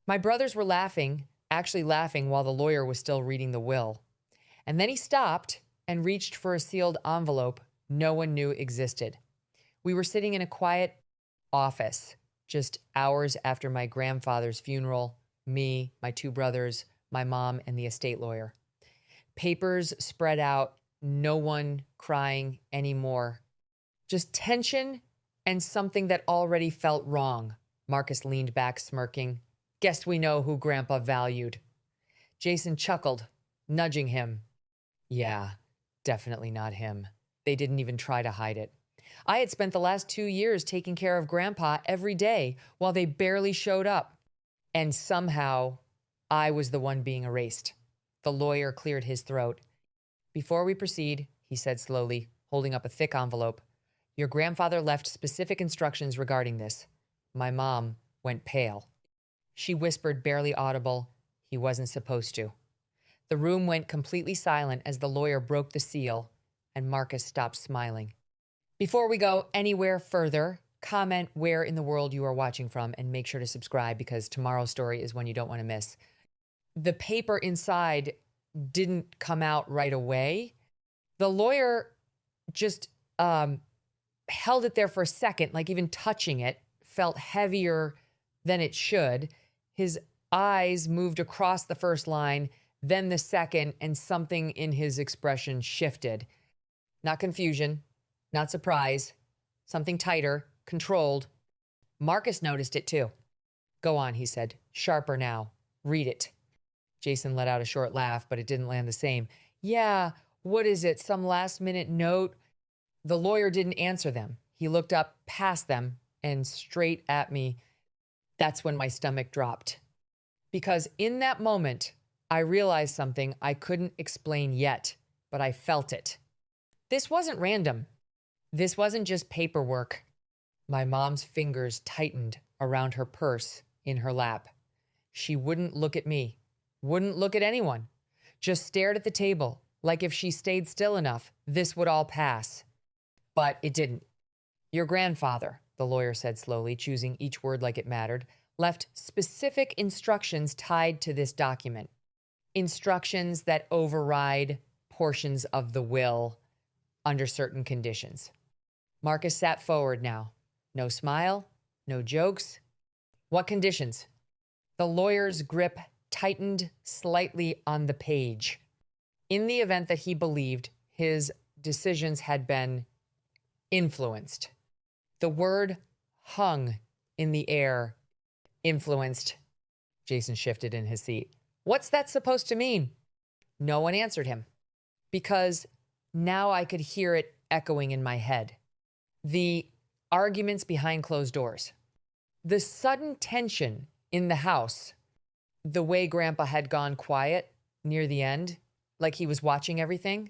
My brothers were laughing, actually laughing while the lawyer was still reading the will. And then he stopped and reached for a sealed envelope no one knew existed. We were sitting in a quiet office just hours after my grandfather's funeral, me, my two brothers, my mom, and the estate lawyer. Papers spread out, no one crying anymore. Just tension and something that already felt wrong. Marcus leaned back, smirking. Guess we know who Grandpa valued. Jason chuckled, nudging him. Yeah, definitely not him. They didn't even try to hide it. I had spent the last 2 years taking care of Grandpa every day while they barely showed up. And somehow, I was the one being erased. The lawyer cleared his throat. Before we proceed, he said slowly, holding up a thick envelope, your grandfather left specific instructions regarding this. My mom went pale. She whispered, barely audible, he wasn't supposed to. The room went completely silent as the lawyer broke the seal, and Marcus stopped smiling. Before we go anywhere further, comment where in the world you are watching from and make sure to subscribe because tomorrow's story is one you don't want to miss. The paper inside didn't come out right away. The lawyer just held it there for a second, like even touching it felt heavier than it should. His eyes moved across the first line, then the second, and something in his expression shifted. Not confusion, not surprise, something tighter, controlled. Marcus noticed it too. Go on, he said, sharper now. Read it. Jason let out a short laugh, but it didn't land the same. Yeah, what is it? Some last minute note? The lawyer didn't answer them. He looked up past them and straight at me. That's when my stomach dropped. Because in that moment, I realized something I couldn't explain yet, but I felt it. This wasn't random. This wasn't just paperwork. My mom's fingers tightened around her purse in her lap. She wouldn't look at me, wouldn't look at anyone, just stared at the table, like if she stayed still enough, this would all pass. But it didn't. Your grandfather, the lawyer said slowly, choosing each word like it mattered, left specific instructions tied to this document. Instructions that override portions of the will under certain conditions. Marcus sat forward now. No smile, no jokes. What conditions? The lawyer's grip tightened slightly on the page. In the event that he believed his decisions had been influenced. The word hung in the air. Influenced. Jason shifted in his seat. What's that supposed to mean? No one answered him because now I could hear it echoing in my head. The arguments behind closed doors. The sudden tension in the house. The way Grandpa had gone quiet near the end, like he was watching everything.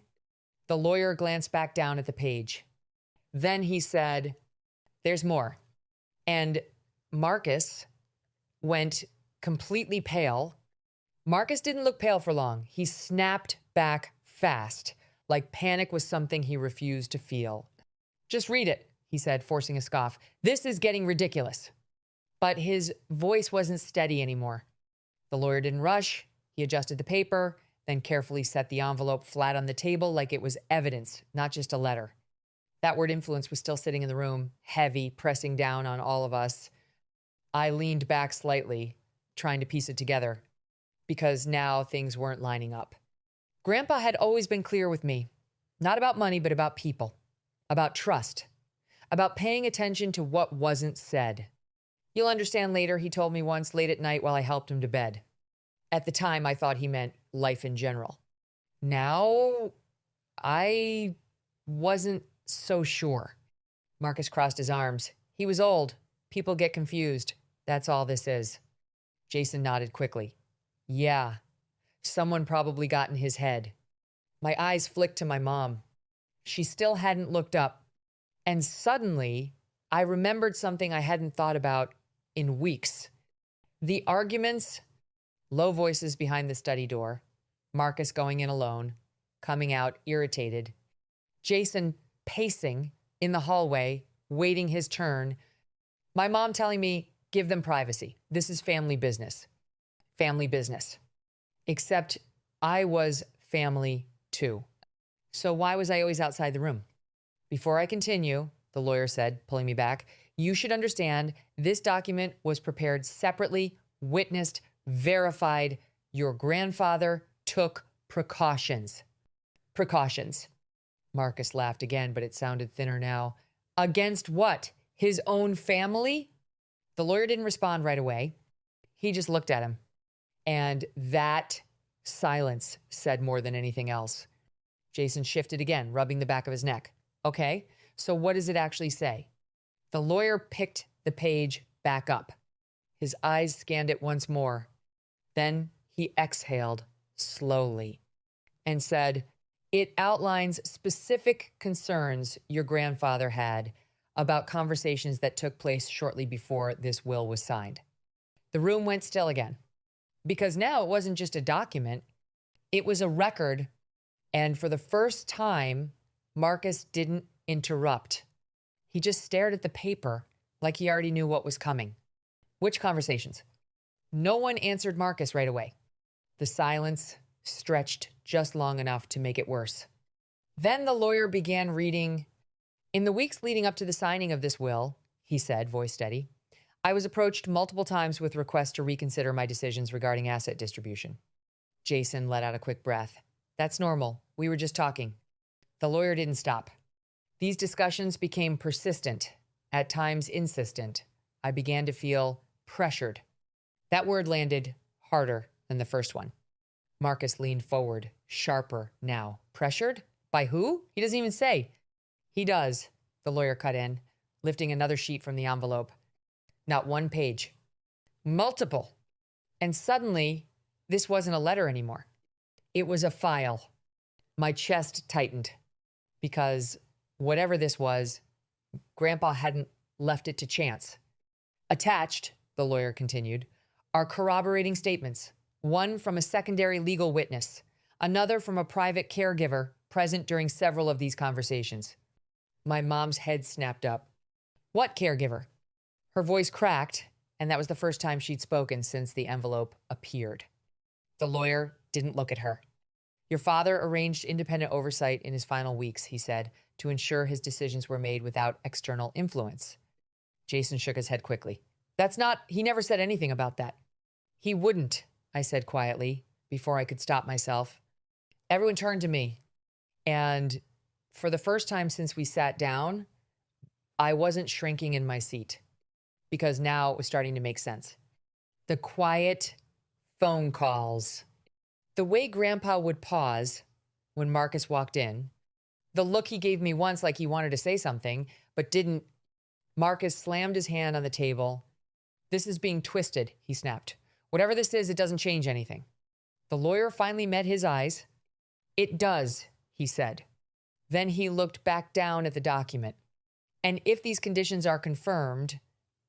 The lawyer glanced back down at the page. Then he said, there's more. And Marcus went completely pale. Marcus didn't look pale for long. He snapped back fast, like panic was something he refused to feel. Just read it, he said, forcing a scoff. This is getting ridiculous. But his voice wasn't steady anymore. The lawyer didn't rush. He adjusted the paper, then carefully set the envelope flat on the table like it was evidence, not just a letter. That word influence was still sitting in the room, heavy, pressing down on all of us. I leaned back slightly, trying to piece it together, because now things weren't lining up. Grandpa had always been clear with me, not about money, but about people, about trust, about paying attention to what wasn't said. You'll understand later, he told me once late at night while I helped him to bed. At the time, I thought he meant life in general. Now, I wasn't so sure. Marcus crossed his arms. He was old. People get confused. That's all this is. Jason nodded quickly. Yeah, someone probably got in his head. My eyes flicked to my mom. She still hadn't looked up. And suddenly, I remembered something I hadn't thought about in weeks. The arguments, low voices behind the study door, Marcus going in alone, coming out irritated, Jason pacing in the hallway, waiting his turn, my mom telling me, give them privacy. This is family business. family business. Except I was family too. So why was I always outside the room? Before I continue, the lawyer said, pulling me back, you should understand this document was prepared separately, witnessed, verified. Your grandfather took precautions. Precautions. Marcus laughed again, but it sounded thinner now. Against what? His own family? The lawyer didn't respond right away. He just looked at him. And that silence said more than anything else. Jason shifted again, rubbing the back of his neck. Okay, so what does it actually say? The lawyer picked the page back up. His eyes scanned it once more. Then he exhaled slowly and said, it outlines specific concerns your grandfather had about conversations that took place shortly before this will was signed. The room went still again, because now it wasn't just a document, it was a record, and for the first time, Marcus didn't interrupt. He just stared at the paper like he already knew what was coming. Which conversations? No one answered Marcus right away. The silence stretched just long enough to make it worse. Then the lawyer began reading. In the weeks leading up to the signing of this will, he said, voice steady, I was approached multiple times with requests to reconsider my decisions regarding asset distribution. Jason let out a quick breath. That's normal. We were just talking. The lawyer didn't stop. These discussions became persistent, at times insistent. I began to feel pressured. That word landed harder than the first one. Marcus leaned forward, sharper now. Pressured? By who? He doesn't even say. He does, the lawyer cut in, lifting another sheet from the envelope. Not one page. Multiple. And suddenly, this wasn't a letter anymore. It was a file. My chest tightened because whatever this was, Grandpa hadn't left it to chance. Attached, the lawyer continued, are corroborating statements. One from a secondary legal witness, another from a private caregiver present during several of these conversations. My mom's head snapped up. What caregiver? Her voice cracked, and that was the first time she'd spoken since the envelope appeared. The lawyer didn't look at her. Your father arranged independent oversight in his final weeks, he said, to ensure his decisions were made without external influence. Jason shook his head quickly. He never said anything about that. He wouldn't, I said quietly, before I could stop myself. Everyone turned to me, and for the first time since we sat down, I wasn't shrinking in my seat, because now it was starting to make sense. The quiet phone calls. The way Grandpa would pause when Marcus walked in, the look he gave me once like he wanted to say something, but didn't. Marcus slammed his hand on the table. This is being twisted, he snapped. Whatever this is, it doesn't change anything. The lawyer finally met his eyes. It does, he said. Then he looked back down at the document. And if these conditions are confirmed,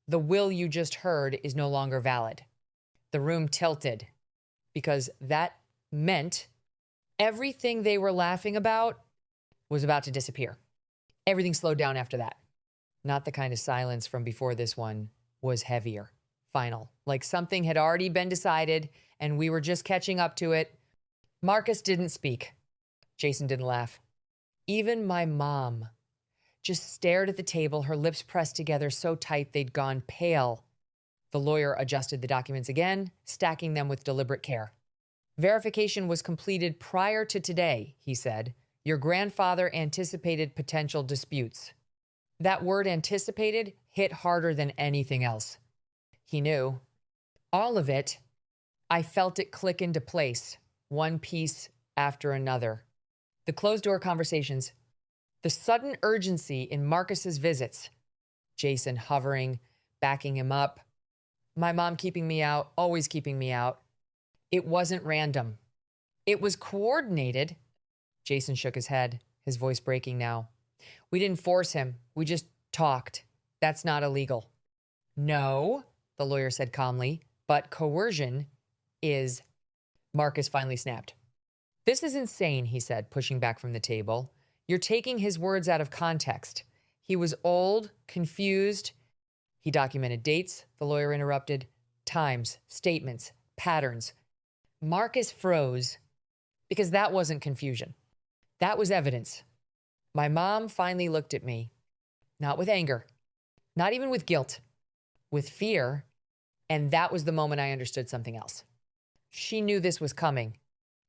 the will you just heard is no longer valid. The room tilted because that meant everything they were laughing about was about to disappear. Everything slowed down after that. Not the kind of silence from before this one was heavier, final, like something had already been decided and we were just catching up to it. Marcus didn't speak. Jason didn't laugh. Even my mom just stared at the table, her lips pressed together so tight they'd gone pale. The lawyer adjusted the documents again, stacking them with deliberate care. Verification was completed prior to today, he said. Your grandfather anticipated potential disputes. That word anticipated hit harder than anything else. He knew. All of it. I felt it click into place, one piece after another. The closed-door conversations, the sudden urgency in Marcus's visits, Jason hovering, backing him up, my mom keeping me out, always keeping me out. It wasn't random. It was coordinated. Jason shook his head, his voice breaking now. We didn't force him. We just talked. That's not illegal. No, the lawyer said calmly, but coercion is. Marcus finally snapped. This is insane, he said, pushing back from the table. You're taking his words out of context. He was old, confused. He documented dates, the lawyer interrupted, times, statements, patterns. Marcus froze because that wasn't confusion. That was evidence. My mom finally looked at me, not with anger, not even with guilt, with fear. And that was the moment I understood something else. She knew this was coming.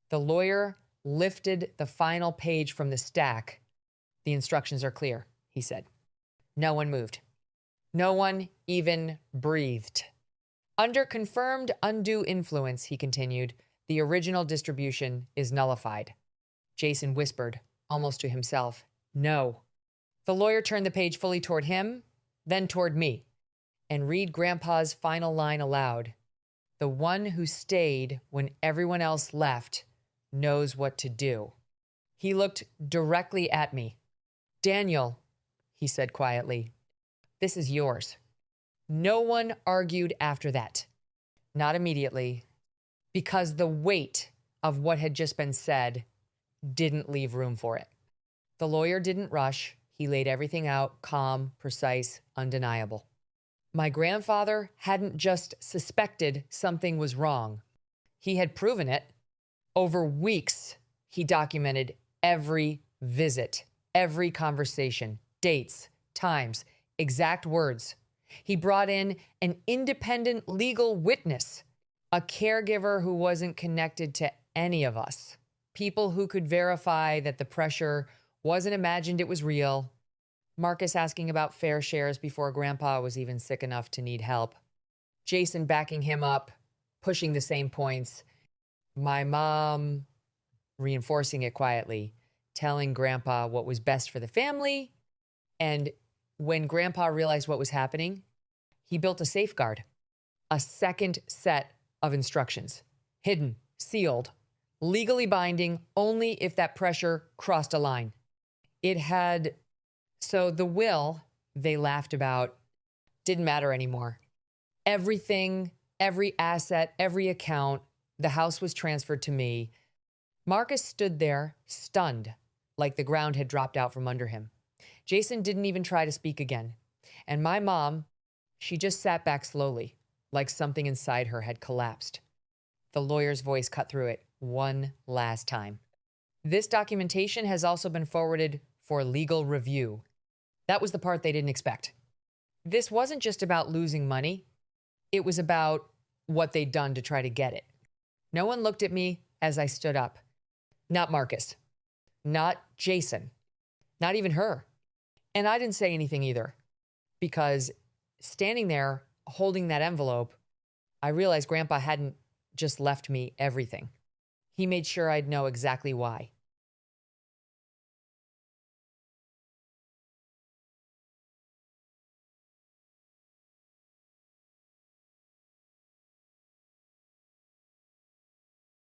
The lawyer lifted the final page from the stack. The instructions are clear, he said. No one moved. No one even breathed. Under confirmed undue influence, he continued, the original distribution is nullified. Jason whispered, almost to himself, no. The lawyer turned the page fully toward him, then toward me, and read Grandpa's final line aloud. The one who stayed when everyone else left knows what to do. He looked directly at me. Daniel, he said quietly, this is yours. No one argued after that. Not immediately, because the weight of what had just been said didn't leave room for it. The lawyer didn't rush. He laid everything out, calm, precise, undeniable. My grandfather hadn't just suspected something was wrong. He had proven it. Over weeks, he documented every visit, every conversation, dates, times, exact words. He brought in an independent legal witness, a caregiver who wasn't connected to any of us, people who could verify that the pressure wasn't imagined, it was real. Marcus asking about fair shares before Grandpa was even sick enough to need help. Jason backing him up, pushing the same points. My mom reinforcing it quietly, telling Grandpa what was best for the family. And when Grandpa realized what was happening, he built a safeguard, a second set of instructions, hidden, sealed, legally binding only if that pressure crossed a line. So the will they laughed about didn't matter anymore. Everything, every asset, every account, the house was transferred to me. Marcus stood there, stunned, like the ground had dropped out from under him. Jason didn't even try to speak again. And my mom, she just sat back slowly, like something inside her had collapsed. The lawyer's voice cut through it one last time. This documentation has also been forwarded for legal review. That was the part they didn't expect. This wasn't just about losing money. It was about what they'd done to try to get it. No one looked at me as I stood up. Not Marcus. Not Jason. Not even her. And I didn't say anything either, because standing there holding that envelope, I realized Grandpa hadn't just left me everything. He made sure I'd know exactly why.